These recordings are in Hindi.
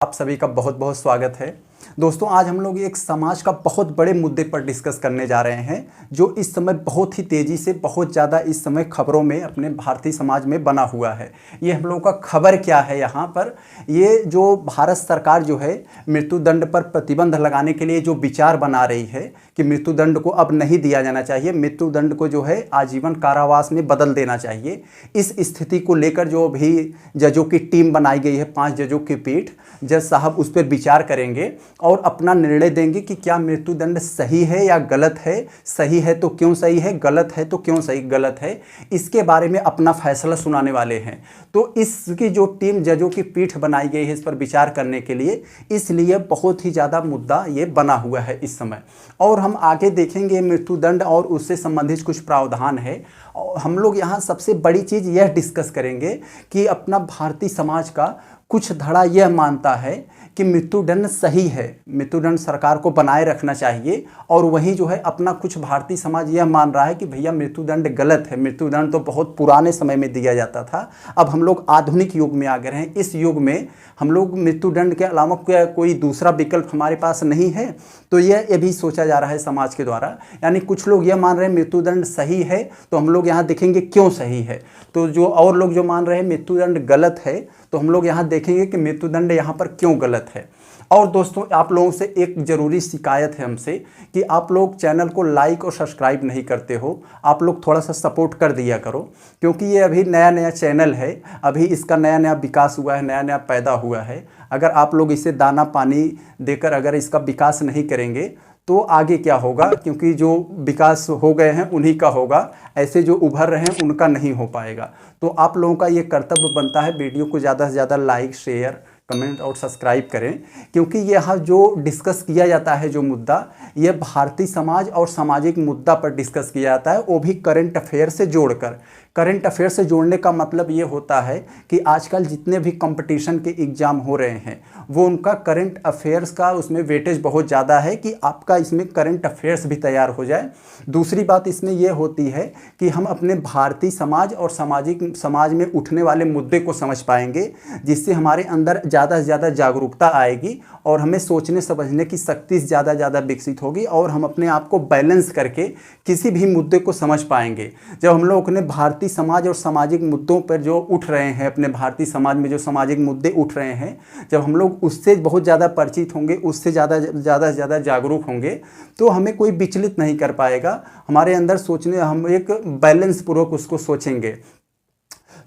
आप सभी का बहुत बहुत स्वागत है। दोस्तों, आज हम लोग एक समाज का बहुत बड़े मुद्दे पर डिस्कस करने जा रहे हैं जो इस समय बहुत ही तेज़ी से बहुत ज़्यादा इस समय खबरों में अपने भारतीय समाज में बना हुआ है। ये हम लोगों का खबर क्या है यहाँ पर, ये जो भारत सरकार जो है मृत्युदंड पर प्रतिबंध लगाने के लिए जो विचार बना रही है कि मृत्युदंड को अब नहीं दिया जाना चाहिए, मृत्युदंड को जो है आजीवन कारावास में बदल देना चाहिए। इस स्थिति को लेकर जो भी जजों की टीम बनाई गई है, 5 जजों की पीठ, जज साहब उस पर विचार करेंगे और अपना निर्णय देंगे कि क्या मृत्युदंड सही है या गलत है। सही है तो क्यों सही है, गलत है तो क्यों सही गलत है, इसके बारे में अपना फैसला सुनाने वाले हैं। तो इसकी जो टीम जजों की पीठ बनाई गई है इस पर विचार करने के लिए, इसलिए बहुत ही ज़्यादा मुद्दा ये बना हुआ है इस समय। और हम आगे देखेंगे मृत्युदंड और उससे संबंधित कुछ प्रावधान है। और हम लोग यहाँ सबसे बड़ी चीज़ यह डिस्कस करेंगे कि अपना भारतीय समाज का कुछ धड़ा यह मानता है कि मृत्युदंड सही है, मृत्युदंड सरकार को बनाए रखना चाहिए। और वहीं जो है अपना कुछ भारतीय समाज यह मान रहा है कि भैया मृत्युदंड गलत है, मृत्युदंड तो बहुत पुराने समय में दिया जाता था, अब हम लोग आधुनिक युग में आ गए हैं। इस युग में हम लोग मृत्युदंड के अलावा कोई दूसरा विकल्प हमारे पास नहीं है। तो यह भी सोचा जा रहा है समाज के द्वारा। यानी कुछ लोग यह मान रहे हैं मृत्युदंड सही है, तो हम लोग यहाँ देखेंगे क्यों सही है। तो जो और लोग जो मान रहे हैं मृत्युदंड गलत है, तो हम लोग यहाँ देखेंगे कि मृत्युदंड यहाँ पर क्यों गलत है। और दोस्तों, आप लोगों से एक ज़रूरी शिकायत है हमसे कि आप लोग चैनल को लाइक और सब्सक्राइब नहीं करते हो। आप लोग थोड़ा सा सपोर्ट कर दिया करो, क्योंकि ये अभी नया नया चैनल है, अभी इसका नया नया विकास हुआ है, नया नया पैदा हुआ है। अगर आप लोग इसे दाना पानी देकर अगर इसका विकास नहीं करेंगे तो आगे क्या होगा, क्योंकि जो विकास हो गए हैं उन्हीं का होगा, ऐसे जो उभर रहे हैं उनका नहीं हो पाएगा। तो आप लोगों का ये कर्तव्य बनता है वीडियो को ज़्यादा से ज़्यादा लाइक, शेयर, कमेंट और सब्सक्राइब करें, क्योंकि यह जो डिस्कस किया जाता है जो मुद्दा, यह भारतीय समाज और सामाजिक मुद्दा पर डिस्कस किया जाता है, वो भी करंट अफेयर से जोड़कर। करंट अफेयर से जोड़ने का मतलब ये होता है कि आजकल जितने भी कंपटीशन के एग्ज़ाम हो रहे हैं वो उनका करंट अफेयर्स का उसमें वेटेज बहुत ज़्यादा है कि आपका इसमें करंट अफेयर्स भी तैयार हो जाए। दूसरी बात इसमें यह होती है कि हम अपने भारतीय समाज और समाज में उठने वाले मुद्दे को समझ पाएंगे, जिससे हमारे अंदर ज़्यादा से ज़्यादा जागरूकता आएगी और हमें सोचने समझने की शक्ति ज़्यादा ज़्यादा विकसित होगी और हम अपने आप को बैलेंस करके किसी भी मुद्दे को समझ पाएंगे। जब हम लोग अपने भारतीय समाज और सामाजिक मुद्दों पर जो उठ रहे हैं, अपने भारतीय समाज में जो सामाजिक मुद्दे उठ रहे हैं, जब हम लोग उससे बहुत ज़्यादा परिचित होंगे, उससे ज़्यादा से ज़्यादा जागरूक होंगे, तो हमें कोई विचलित नहीं कर पाएगा। हमारे अंदर सोचने, हम एक बैलेंस पूर्वक उसको सोचेंगे,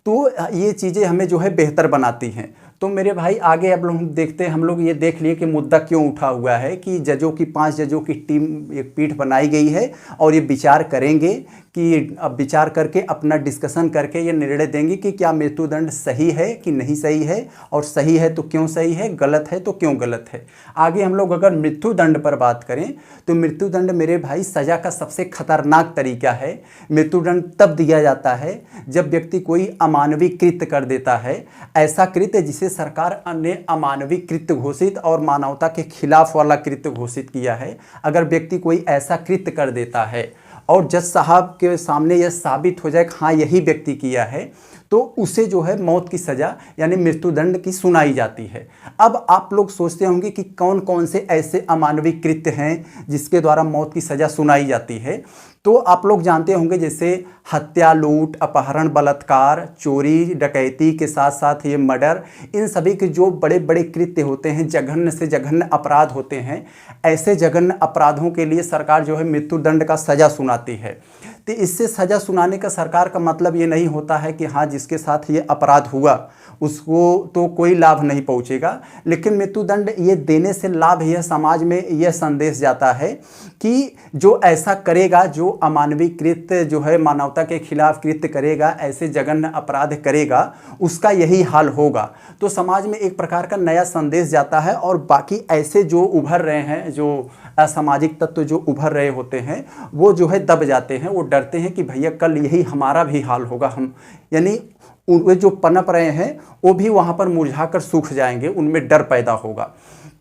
तो ये चीज़ें हमें जो है बेहतर बनाती हैं। तो मेरे भाई आगे अब लोग देखते हैं, हम लोग ये देख लिए कि मुद्दा क्यों उठा हुआ है कि जजों की 5 जजों की टीम, एक पीठ बनाई गई है और ये विचार करेंगे कि अब विचार करके अपना डिस्कशन करके ये निर्णय देंगे कि क्या मृत्युदंड सही है कि नहीं सही है, और सही है तो क्यों सही है, गलत है तो क्यों गलत है। आगे हम लोग अगर मृत्युदंड पर बात करें तो मृत्युदंड मेरे भाई सज़ा का सबसे खतरनाक तरीका है। मृत्युदंड तब दिया जाता है जब व्यक्ति कोई अमानवीय कृत्य कर देता है, ऐसा कृत्य जिसे सरकार ने अमानवीय कृत्य घोषित और मानवता के खिलाफ वाला कृत्य घोषित किया है। अगर व्यक्ति कोई ऐसा कृत्य कर देता है और जज साहब के सामने यह साबित हो जाए कि हाँ यही व्यक्ति किया है, तो उसे जो है मौत की सज़ा यानी मृत्युदंड की सुनाई जाती है। अब आप लोग सोचते होंगे कि कौन कौन से ऐसे अमानवीय कृत्य हैं जिसके द्वारा मौत की सज़ा सुनाई जाती है। तो आप लोग जानते होंगे जैसे हत्या, लूट, अपहरण, बलात्कार, चोरी, डकैती के साथ साथ ये मर्डर, इन सभी के जो बड़े बड़े कृत्य होते हैं, जघन्य से जघन्य अपराध होते हैं, ऐसे जघन्य अपराधों के लिए सरकार जो है मृत्युदंड का सज़ा सुनाती है। तो इससे सज़ा सुनाने का सरकार का मतलब ये नहीं होता है कि हाँ जिसके साथ ये अपराध हुआ उसको तो कोई लाभ नहीं पहुँचेगा, लेकिन मृत्युदंड ये देने से लाभ यह समाज में यह संदेश जाता है कि जो ऐसा करेगा, जो अमानवीय कृत्य जो है मानवता के खिलाफ कृत्य करेगा, ऐसे जघन्य अपराध करेगा, उसका यही हाल होगा। तो समाज में एक प्रकार का नया संदेश जाता है और बाकी ऐसे जो उभर रहे हैं, जो असामाजिक तत्व जो उभर रहे होते हैं, वो जो है दब जाते हैं, वो डरते हैं कि भैया कल यही हमारा भी हाल होगा। हम यानी वे जो पनप रहे हैं वो भी वहाँ पर मुरझाकर सूख जाएंगे, उनमें डर पैदा होगा।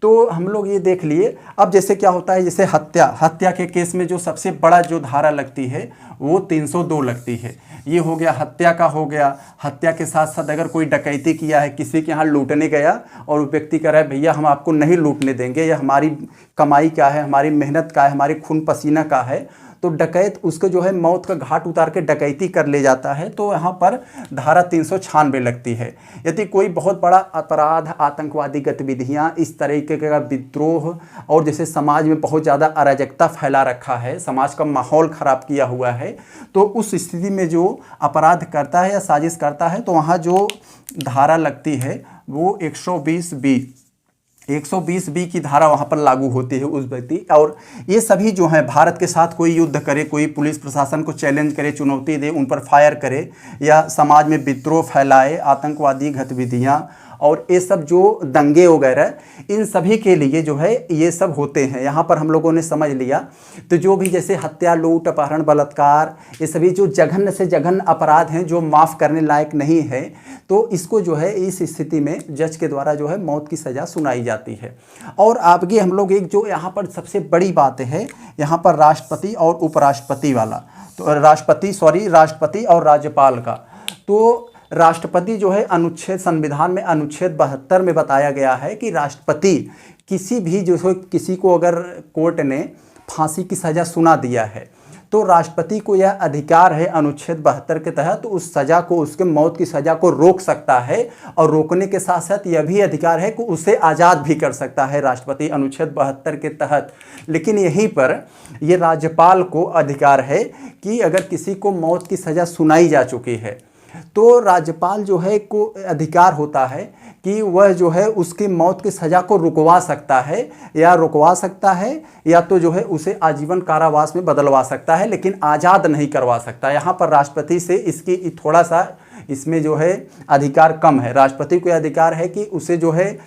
तो हम लोग ये देख लिए। अब जैसे क्या होता है, जैसे हत्या के केस में जो सबसे बड़ा जो धारा लगती है वो 302 लगती है। ये हो गया हत्या का हो गया। हत्या के साथ साथ अगर कोई डकैती किया है, किसी के यहाँ लूटने गया और वो व्यक्ति कह रहा है भैया हम आपको नहीं लूटने देंगे, यह हमारी कमाई का है, हमारी मेहनत का है, हमारे खून पसीना का है, तो डकैत उसको जो है मौत का घाट उतार के डकैती कर ले जाता है, तो यहाँ पर धारा 396 लगती है। यदि कोई बहुत बड़ा अपराध, आतंकवादी गतिविधियाँ, इस तरीके का विद्रोह और जैसे समाज में बहुत ज़्यादा अराजकता फैला रखा है, समाज का माहौल ख़राब किया हुआ है, तो उस स्थिति में जो अपराध करता है या साजिश करता है तो वहाँ जो धारा लगती है वो 120B की धारा वहाँ पर लागू होती है उस व्यक्ति। और ये सभी जो है भारत के साथ कोई युद्ध करे, कोई पुलिस प्रशासन को चैलेंज करे, चुनौती दे, उन पर फायर करे या समाज में विद्रोह फैलाए, आतंकवादी गतिविधियाँ और ये सब जो दंगे वगैरह, इन सभी के लिए जो है ये सब होते हैं। यहाँ पर हम लोगों ने समझ लिया। तो जो भी जैसे हत्या, लूट, अपहरण, बलात्कार, ये सभी जो जघन्य से जघन्य अपराध हैं जो माफ़ करने लायक नहीं है, तो इसको जो है इस स्थिति में जज के द्वारा जो है मौत की सज़ा सुनाई जाती है। और आगे हम लोग एक जो यहाँ पर सबसे बड़ी बात है, यहाँ पर राष्ट्रपति और उपराष्ट्रपति वाला, तो राष्ट्रपति और राज्यपाल का। तो राष्ट्रपति जो है संविधान में अनुच्छेद 72 में बताया गया है कि राष्ट्रपति किसी भी जो है, किसी को अगर कोर्ट ने फांसी की सज़ा सुना दिया है तो राष्ट्रपति को यह अधिकार है अनुच्छेद 72 के तहत उस सज़ा को, उसके मौत की सज़ा को रोक सकता है। और रोकने के साथ साथ यह भी अधिकार है कि उसे आज़ाद भी कर सकता है राष्ट्रपति अनुच्छेद 72 के तहत। लेकिन यहीं पर यह राज्यपाल को अधिकार है कि अगर किसी को मौत की सज़ा सुनाई जा चुकी है तो राज्यपाल जो है को अधिकार होता है कि वह जो है उसकी मौत की सज़ा को रुकवा सकता है या तो जो है उसे आजीवन कारावास में बदलवा सकता है, लेकिन आज़ाद नहीं करवा सकता। यहाँ पर राष्ट्रपति से इसकी थोड़ा सा इसमें जो है अधिकार कम है। राष्ट्रपति को अधिकार है कि उसे जो है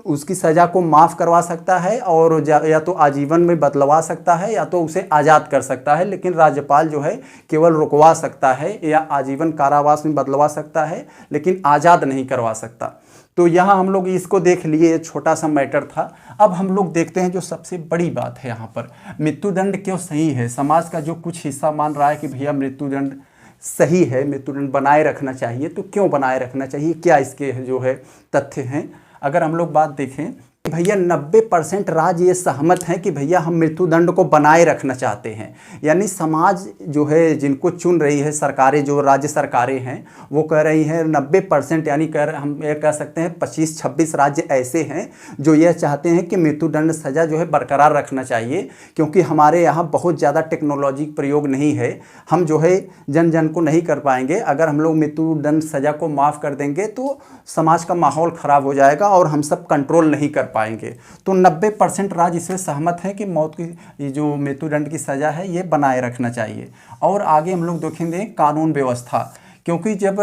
उसकी सज़ा को माफ़ करवा सकता है और या तो आजीवन में बदलवा सकता है या तो उसे आज़ाद कर सकता है, लेकिन राज्यपाल जो है केवल रुकवा सकता है या आजीवन कारावास में बदलवा सकता है, लेकिन आज़ाद नहीं करवा सकता। तो यहाँ हम लोग इसको देख लिए, ये छोटा सा मैटर था। अब हम लोग देखते हैं जो सबसे बड़ी बात है यहाँ पर, मृत्युदंड क्यों सही है। समाज का जो कुछ हिस्सा मान रहा है कि भैया मृत्युदंड सही है, मृत्युदंड बनाए रखना चाहिए, तो क्यों बनाए रखना चाहिए, क्या इसके जो है तथ्य हैं। अगर हम लोग बात देखें भैया 90% राज्य ये सहमत हैं कि भैया हम मृत्युदंड को बनाए रखना चाहते हैं। यानी समाज जो है जिनको चुन रही है सरकारें, जो राज्य सरकारें हैं, वो कह रही हैं 90%, यानी हम ये कह सकते हैं 25-26 राज्य ऐसे हैं जो यह चाहते हैं कि मृत्युदंड सज़ा जो है बरकरार रखना चाहिए, क्योंकि हमारे यहाँ बहुत ज़्यादा टेक्नोलॉजी प्रयोग नहीं है, हम जो है जन जन को नहीं कर पाएंगे। अगर हम लोग मृत्युदंड सज़ा को माफ़ कर देंगे तो समाज का माहौल ख़राब हो जाएगा और हम सब कंट्रोल नहीं कर पाएंगे। तो 90% राज्य इससे सहमत हैं कि मौत की जो मृत्युदंड की सज़ा है ये बनाए रखना चाहिए। और आगे हम लोग देखेंगे कानून व्यवस्था, क्योंकि जब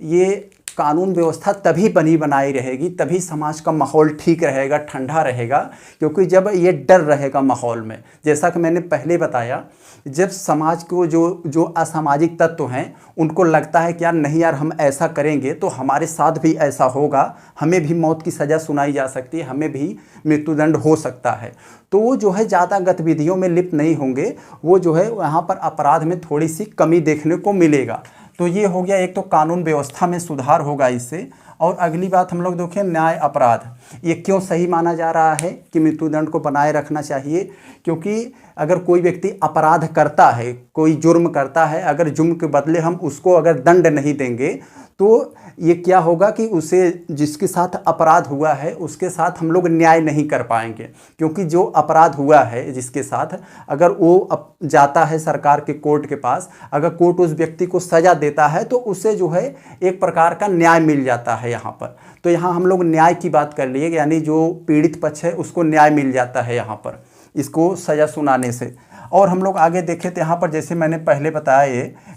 ये कानून व्यवस्था तभी बनी बनाई रहेगी, तभी समाज का माहौल ठीक रहेगा, ठंडा रहेगा, क्योंकि जब ये डर रहेगा माहौल में। जैसा कि मैंने पहले बताया, जब समाज को जो असामाजिक तत्व हैं उनको लगता है कि यार नहीं यार हम ऐसा करेंगे तो हमारे साथ भी ऐसा होगा, हमें भी मौत की सज़ा सुनाई जा सकती है, हमें भी मृत्युदंड हो सकता है, तो वो जो है ज़्यादा गतिविधियों में लिप्त नहीं होंगे, वो जो है वहाँ पर अपराध में थोड़ी सी कमी देखने को मिलेगा। तो ये हो गया, एक तो कानून व्यवस्था में सुधार होगा इससे। और अगली बात हम लोग देखें न्याय अपराध, ये क्यों सही माना जा रहा है कि मृत्युदंड को बनाए रखना चाहिए। क्योंकि अगर कोई व्यक्ति अपराध करता है, कोई जुर्म करता है, अगर जुर्म के बदले हम उसको अगर दंड नहीं देंगे तो ये क्या होगा कि उसे, जिसके साथ अपराध हुआ है उसके साथ हम लोग न्याय नहीं कर पाएंगे। क्योंकि जो अपराध हुआ है जिसके साथ, अगर वो जाता है सरकार के कोर्ट के पास, अगर कोर्ट उस व्यक्ति को सज़ा देता है तो उसे जो है एक प्रकार का न्याय मिल जाता है यहाँ पर। तो यहाँ हम लोग न्याय की बात कर लिए, यानी जो पीड़ित पक्ष है उसको न्याय मिल जाता है यहाँ पर इसको सज़ा सुनाने से। और हम लोग आगे देखें तो यहाँ पर जैसे मैंने पहले बताया,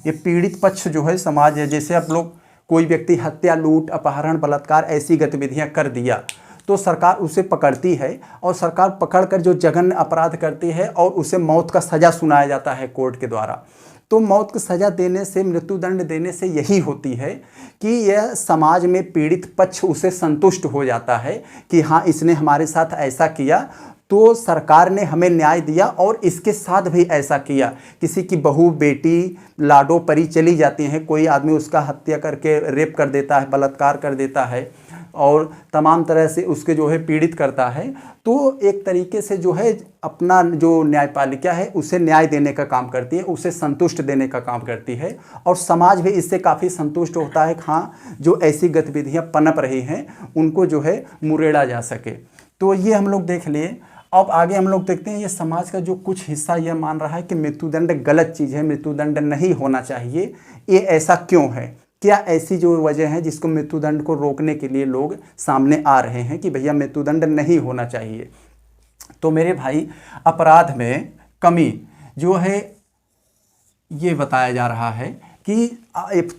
ये पीड़ित पक्ष जो है समाज है, जैसे आप लोग कोई व्यक्ति हत्या, लूट, अपहरण, बलात्कार ऐसी गतिविधियां कर दिया तो सरकार उसे पकड़ती है और सरकार पकड़कर जो जघन्य अपराध करती है और उसे मौत का सज़ा सुनाया जाता है कोर्ट के द्वारा। तो मौत की सज़ा देने से, मृत्युदंड देने से यही होती है कि यह समाज में पीड़ित पक्ष उसे संतुष्ट हो जाता है कि हाँ, इसने हमारे साथ ऐसा किया तो सरकार ने हमें न्याय दिया, और इसके साथ भी ऐसा किया। किसी की बहू बेटी लाडो परी चली जाती हैं, कोई आदमी उसका हत्या करके रेप कर देता है, बलात्कार कर देता है और तमाम तरह से उसके जो है पीड़ित करता है, तो एक तरीके से जो है अपना जो न्यायपालिका है उसे न्याय देने का काम करती है, उसे संतुष्ट देने का काम करती है, और समाज भी इससे काफ़ी संतुष्ट होता है। हाँ, जो ऐसी गतिविधियाँ पनप रही हैं उनको जो है मुरेड़ा जा सके। तो ये हम लोग देख लिए। अब आगे हम लोग देखते हैं, ये समाज का जो कुछ हिस्सा यह मान रहा है कि मृत्युदंड गलत चीज़ है, मृत्युदंड नहीं होना चाहिए। ये ऐसा क्यों है? क्या ऐसी जो वजह है जिसको मृत्युदंड को रोकने के लिए लोग सामने आ रहे हैं कि भैया मृत्युदंड नहीं होना चाहिए? तो मेरे भाई, अपराध में कमी जो है ये बताया जा रहा है कि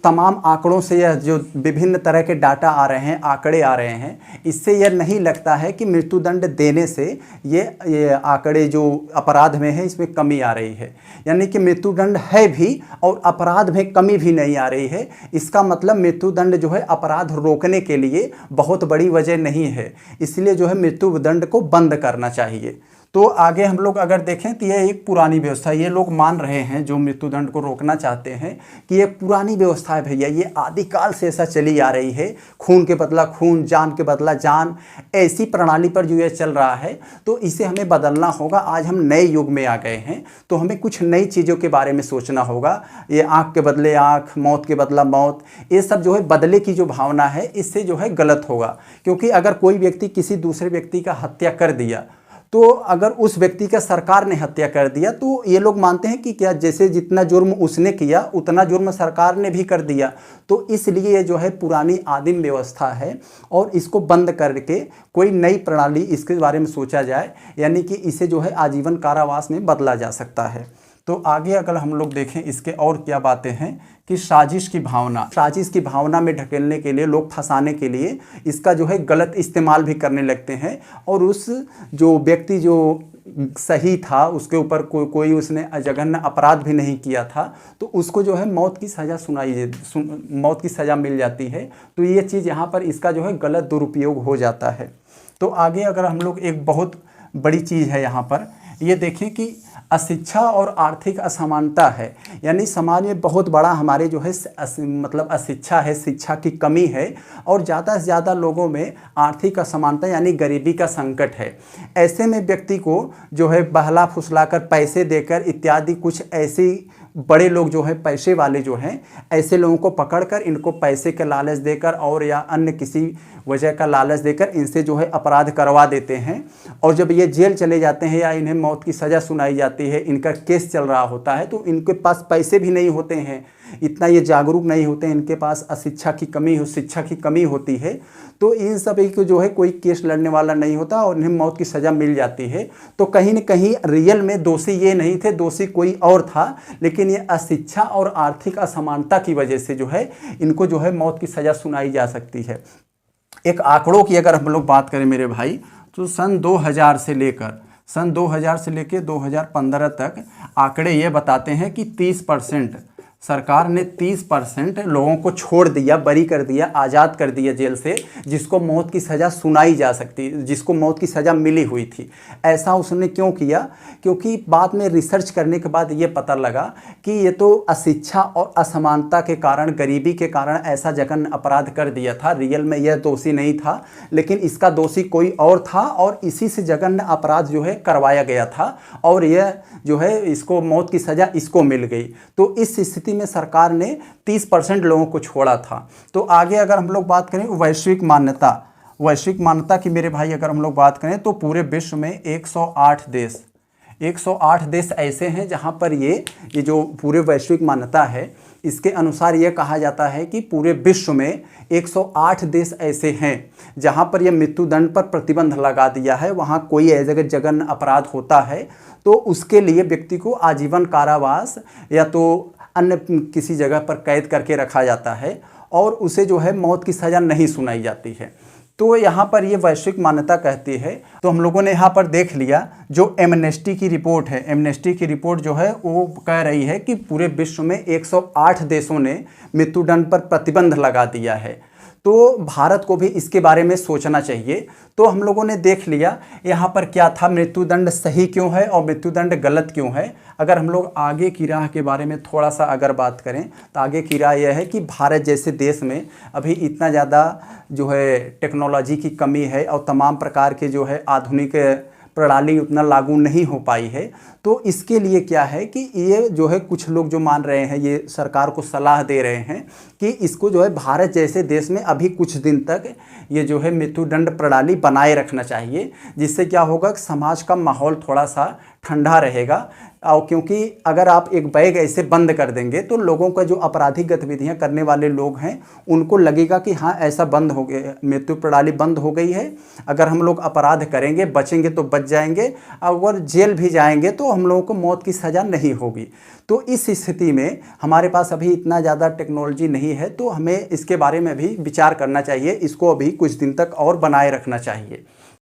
तमाम आंकड़ों से, यह जो विभिन्न तरह के डाटा आ रहे हैं, आंकड़े आ रहे हैं, इससे यह नहीं लगता है कि मृत्युदंड देने से ये आंकड़े जो अपराध में है इसमें कमी आ रही है। यानी कि मृत्युदंड है भी और अपराध में कमी भी नहीं आ रही है। इसका मतलब मृत्युदंड जो है अपराध रोकने के लिए बहुत बड़ी वजह नहीं है, इसलिए जो है मृत्युदंड को बंद करना चाहिए। तो आगे हम लोग अगर देखें तो यह एक पुरानी व्यवस्था, ये लोग मान रहे हैं जो मृत्युदंड को रोकना चाहते हैं कि ये पुरानी व्यवस्था है भैया, ये आदिकाल से ऐसा चली आ रही है, खून के बदला खून, जान के बदला जान, ऐसी प्रणाली पर जो ये चल रहा है, तो इसे हमें बदलना होगा। आज हम नए युग में आ गए हैं, तो हमें कुछ नई चीज़ों के बारे में सोचना होगा। ये आँख के बदले आँख, मौत के बदला मौत, ये सब जो है बदले की जो भावना है, इससे जो है गलत होगा। क्योंकि अगर कोई व्यक्ति किसी दूसरे व्यक्ति का हत्या कर दिया, तो अगर उस व्यक्ति का सरकार ने हत्या कर दिया, तो ये लोग मानते हैं कि क्या जैसे जितना जुर्म उसने किया उतना जुर्म सरकार ने भी कर दिया। तो इसलिए ये जो है पुरानी आदिम व्यवस्था है, और इसको बंद करके कोई नई प्रणाली इसके बारे में सोचा जाए, यानी कि इसे जो है आजीवन कारावास में बदला जा सकता है। तो आगे अगर हम लोग देखें इसके और क्या बातें हैं कि साजिश की भावना में ढकेलने के लिए, लोग फंसाने के लिए इसका जो है गलत इस्तेमाल भी करने लगते हैं, और उस जो व्यक्ति जो सही था उसके ऊपर कोई उसने जघन्य अपराध भी नहीं किया था, तो उसको जो है मौत की सज़ा मिल जाती है। तो ये चीज़ यहाँ पर इसका जो है गलत दुरुपयोग हो जाता है। तो आगे अगर हम लोग, एक बहुत बड़ी चीज़ है यहाँ पर, ये देखें कि अशिक्षा और आर्थिक असमानता है। यानी समाज में बहुत बड़ा हमारे जो है मतलब अशिक्षा है, शिक्षा की कमी है, और ज़्यादा से ज़्यादा लोगों में आर्थिक असमानता यानी गरीबी का संकट है। ऐसे में व्यक्ति को जो है बहला फुसलाकर, पैसे देकर इत्यादि, कुछ ऐसी बड़े लोग जो है पैसे वाले जो हैं, ऐसे लोगों को पकड़कर इनको पैसे का लालच देकर और या अन्य किसी वजह का लालच देकर इनसे जो है अपराध करवा देते हैं। और जब ये जेल चले जाते हैं या इन्हें मौत की सज़ा सुनाई जाती है, इनका केस चल रहा होता है, तो इनके पास पैसे भी नहीं होते हैं, इतना ये जागरूक नहीं होते हैं, इनके पास शिक्षा की कमी होती है। तो इन सभी को जो है कोई केस लड़ने वाला नहीं होता और इन्हें मौत की सज़ा मिल जाती है। तो कहीं न कहीं रियल में दोषी ये नहीं थे, दोषी कोई और था, लेकिन ये अशिक्षा और आर्थिक असमानता की वजह से जो है इनको जो है मौत की सज़ा सुनाई जा सकती है। एक आंकड़ों की अगर हम लोग बात करें मेरे भाई, तो सन 2000 से लेकर 2015 तक आंकड़े ये बताते हैं कि 30% सरकार ने 30% लोगों को छोड़ दिया, बरी कर दिया, आज़ाद कर दिया जेल से, जिसको मौत की सज़ा सुनाई जा सकती, जिसको मौत की सज़ा मिली हुई थी। ऐसा उसने क्यों किया? क्योंकि बाद में रिसर्च करने के बाद ये पता लगा कि ये तो अशिक्षा और असमानता के कारण, गरीबी के कारण ऐसा जघन्य अपराध कर दिया था। रियल में यह दोषी नहीं था, लेकिन इसका दोषी कोई और था, और इसी से जघन्य अपराध जो है करवाया गया था, और यह जो है इसको मौत की सज़ा इसको मिल गई। तो इस स्थिति में सरकार ने 30% लोगों को छोड़ा था। तो आगे अगर हम लोग बात करें वैश्विक मान्यता की मेरे भाई अगर हम लोग बात करें, तो पूरे विश्व में 108 देश ऐसे हैं जहां पर ये जो पूरे वैश्विक मान्यता है, इसके अनुसार ये कहा जाता है कि पूरे विश्व में 108 देश ऐसे हैं जहां पर यह मृत्युदंड पर प्रतिबंध लगा दिया है। वहां कोई ऐसे जघन्य अपराध होता है तो उसके लिए व्यक्ति को आजीवन कारावास या तो अन्य किसी जगह पर कैद करके रखा जाता है, और उसे जो है मौत की सज़ा नहीं सुनाई जाती है। तो यहाँ पर ये वैश्विक मान्यता कहती है। तो हम लोगों ने यहाँ पर देख लिया जो एमनेस्टी की रिपोर्ट है, एमनेस्टी की रिपोर्ट जो है वो कह रही है कि पूरे विश्व में 108 देशों ने मृत्युदंड पर प्रतिबंध लगा दिया है। तो भारत को भी इसके बारे में सोचना चाहिए। तो हम लोगों ने देख लिया यहाँ पर क्या था, मृत्युदंड सही क्यों है और मृत्युदंड गलत क्यों है। अगर हम लोग आगे की राह के बारे में थोड़ा सा अगर बात करें तो आगे की राह यह है कि भारत जैसे देश में अभी इतना ज़्यादा जो है टेक्नोलॉजी की कमी है और तमाम प्रकार के जो है आधुनिक प्रणाली उतना लागू नहीं हो पाई है। तो इसके लिए क्या है कि ये जो है कुछ लोग जो मान रहे हैं, ये सरकार को सलाह दे रहे हैं कि इसको जो है भारत जैसे देश में अभी कुछ दिन तक ये जो है मृत्युदंड प्रणाली बनाए रखना चाहिए, जिससे क्या होगा कि समाज का माहौल थोड़ा सा ठंडा रहेगा। और क्योंकि अगर आप एक बैग ऐसे बंद कर देंगे तो लोगों का जो आपराधिक गतिविधियां करने वाले लोग हैं उनको लगेगा कि हाँ ऐसा बंद हो गया, मृत्यु प्रणाली बंद हो गई है, अगर हम लोग अपराध करेंगे बचेंगे तो बच जाएंगे, अगर जेल भी जाएंगे तो हम लोगों को मौत की सज़ा नहीं होगी। तो इस स्थिति में हमारे पास अभी इतना ज़्यादा टेक्नोलॉजी नहीं है, तो हमें इसके बारे में भी विचार करना चाहिए, इसको अभी कुछ दिन तक और बनाए रखना चाहिए।